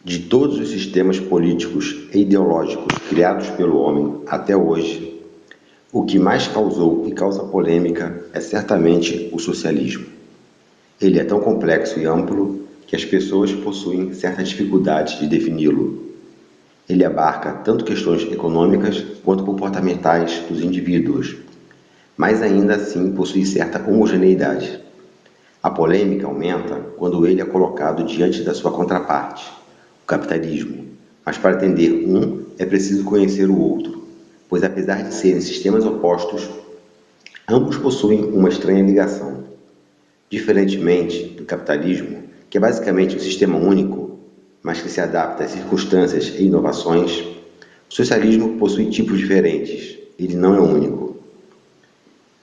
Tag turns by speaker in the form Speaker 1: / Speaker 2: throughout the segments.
Speaker 1: De todos os sistemas políticos e ideológicos criados pelo homem até hoje, o que mais causou e causa polêmica é certamente o socialismo. Ele é tão complexo e amplo que as pessoas possuem certa dificuldade de defini-lo. Ele abarca tanto questões econômicas quanto comportamentais dos indivíduos, mas ainda assim possui certa homogeneidade. A polêmica aumenta quando ele é colocado diante da sua contraparte, o capitalismo, mas para entender um é preciso conhecer o outro, pois apesar de serem sistemas opostos, ambos possuem uma estranha ligação. Diferentemente do capitalismo, que é basicamente um sistema único, mas que se adapta às circunstâncias e inovações, o socialismo possui tipos diferentes, ele não é único.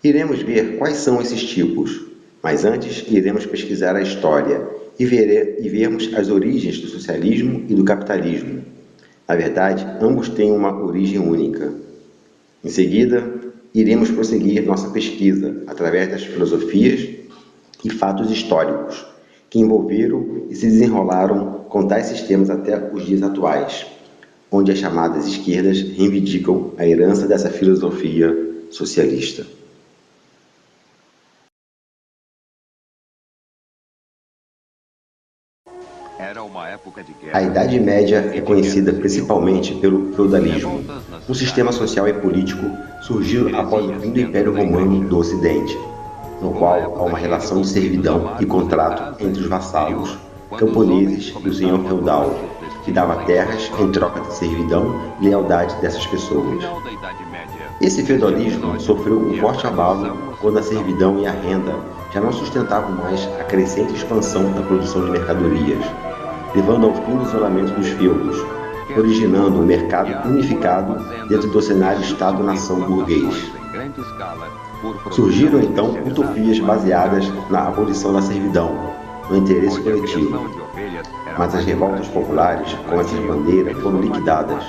Speaker 1: Iremos ver quais são esses tipos, mas antes iremos pesquisar a história e vermos as origens do socialismo e do capitalismo. Na verdade, ambos têm uma origem única. Em seguida, iremos prosseguir nossa pesquisa através das filosofias e fatos históricos que envolveram e se desenrolaram com tais sistemas até os dias atuais, onde as chamadas esquerdas reivindicam a herança dessa filosofia socialista. A Idade Média é conhecida principalmente pelo feudalismo, um sistema social e político surgido após o fim do Império Romano do Ocidente, no qual há uma relação de servidão e contrato entre os vassalos, camponeses e o senhor feudal, que dava terras em troca de servidão e lealdade dessas pessoas. Esse feudalismo sofreu um forte abalo quando a servidão e a renda já não sustentavam mais a crescente expansão da produção de mercadorias, levando ao fim do isolamento dos feudos, originando um mercado unificado dentro do cenário Estado-nação burguês. Surgiram então utopias baseadas na abolição da servidão, no interesse coletivo, mas as revoltas populares com essa bandeira foram liquidadas,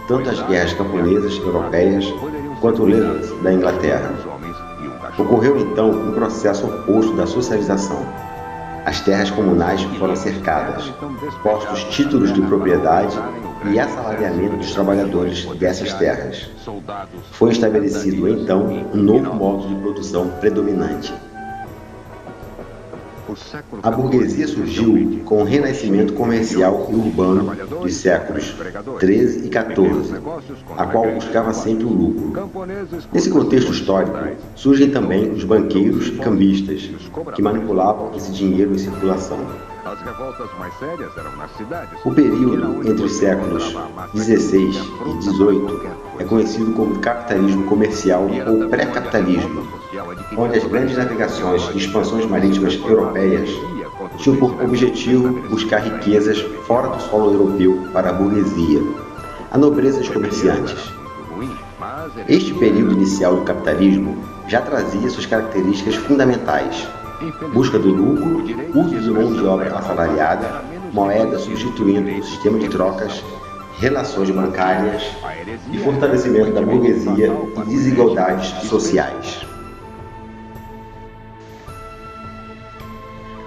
Speaker 1: tanto as guerras camponesas europeias quanto o Levante da Inglaterra. Ocorreu então um processo oposto da socialização. As terras comunais foram cercadas, postos títulos de propriedade e assalariamento dos trabalhadores dessas terras. Foi estabelecido então um novo modo de produção predominante. A burguesia surgiu com o renascimento comercial e urbano dos séculos XIII e XIV, a qual buscava sempre o lucro. Nesse contexto histórico, surgem também os banqueiros e cambistas, que manipulavam esse dinheiro em circulação. O período entre os séculos XVI e XVIII é conhecido como capitalismo comercial ou pré-capitalismo, onde as grandes navegações e expansões marítimas europeias tinham por objetivo buscar riquezas fora do solo europeu para a burguesia, a nobreza e os comerciantes. Este período inicial do capitalismo já trazia suas características fundamentais: busca do lucro, uso de mão de obra assalariada, moeda substituindo o sistema de trocas, relações bancárias e fortalecimento da burguesia e desigualdades sociais.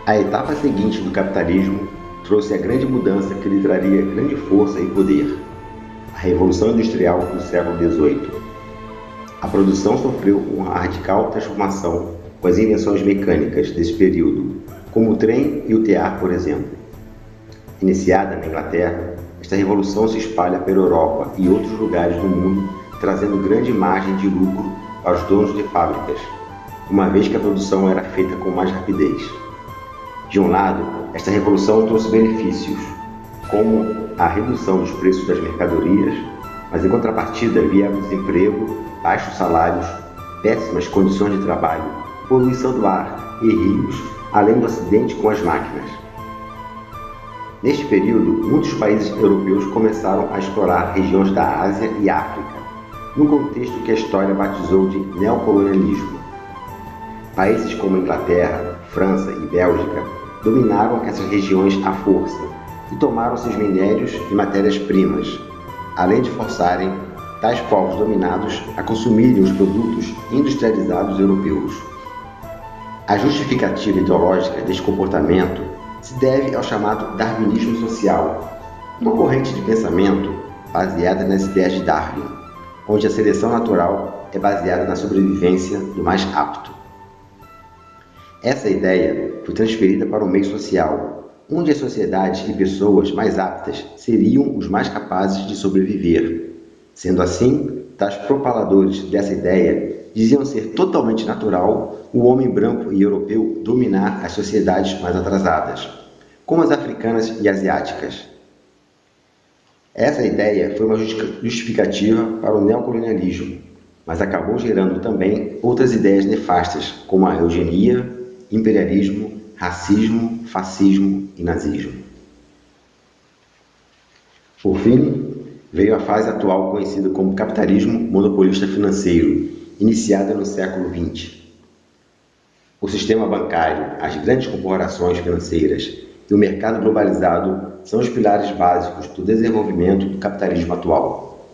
Speaker 1: A etapa seguinte do capitalismo trouxe a grande mudança que lhe traria grande força e poder: a Revolução Industrial do século XVIII. A produção sofreu uma radical transformação com as invenções mecânicas desse período, como o trem e o tear, por exemplo. Iniciada na Inglaterra, esta revolução se espalha pela Europa e outros lugares do mundo, trazendo grande margem de lucro aos donos de fábricas, uma vez que a produção era feita com mais rapidez. De um lado, esta revolução trouxe benefícios, como a redução dos preços das mercadorias, mas em contrapartida vieram desemprego, baixos salários, péssimas condições de trabalho, poluição do ar e rios, além do acidente com as máquinas. Neste período, muitos países europeus começaram a explorar regiões da Ásia e África, num contexto que a história batizou de neocolonialismo. Países como Inglaterra, França e Bélgica dominaram essas regiões à força e tomaram seus minérios e matérias-primas, além de forçarem tais povos dominados a consumirem os produtos industrializados europeus. A justificativa ideológica deste comportamento se deve ao chamado darwinismo social, uma corrente de pensamento baseada nas ideias de Darwin, onde a seleção natural é baseada na sobrevivência do mais apto. Essa ideia foi transferida para o meio social, onde as sociedades e pessoas mais aptas seriam os mais capazes de sobreviver. Sendo assim, tais propaladores dessa ideia diziam ser totalmente natural o homem branco e europeu dominar as sociedades mais atrasadas, como as africanas e asiáticas. Essa ideia foi uma justificativa para o neocolonialismo, mas acabou gerando também outras ideias nefastas, como a eugenia, imperialismo, racismo, fascismo e nazismo. Por fim, veio a fase atual conhecida como capitalismo monopolista financeiro, iniciada no século XX. O sistema bancário, as grandes corporações financeiras e o mercado globalizado são os pilares básicos do desenvolvimento do capitalismo atual.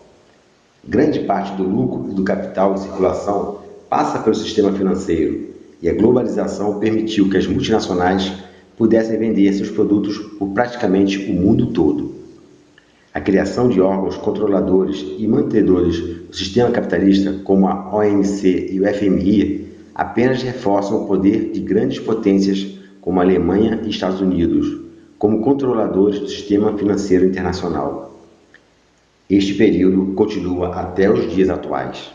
Speaker 1: Grande parte do lucro e do capital em circulação passa pelo sistema financeiro, e a globalização permitiu que as multinacionais pudessem vender seus produtos por praticamente o mundo todo. A criação de órgãos controladores e mantenedores do sistema capitalista, como a OMC e o FMI, apenas reforçam o poder de grandes potências como a Alemanha e Estados Unidos, como controladores do sistema financeiro internacional. Este período continua até os dias atuais.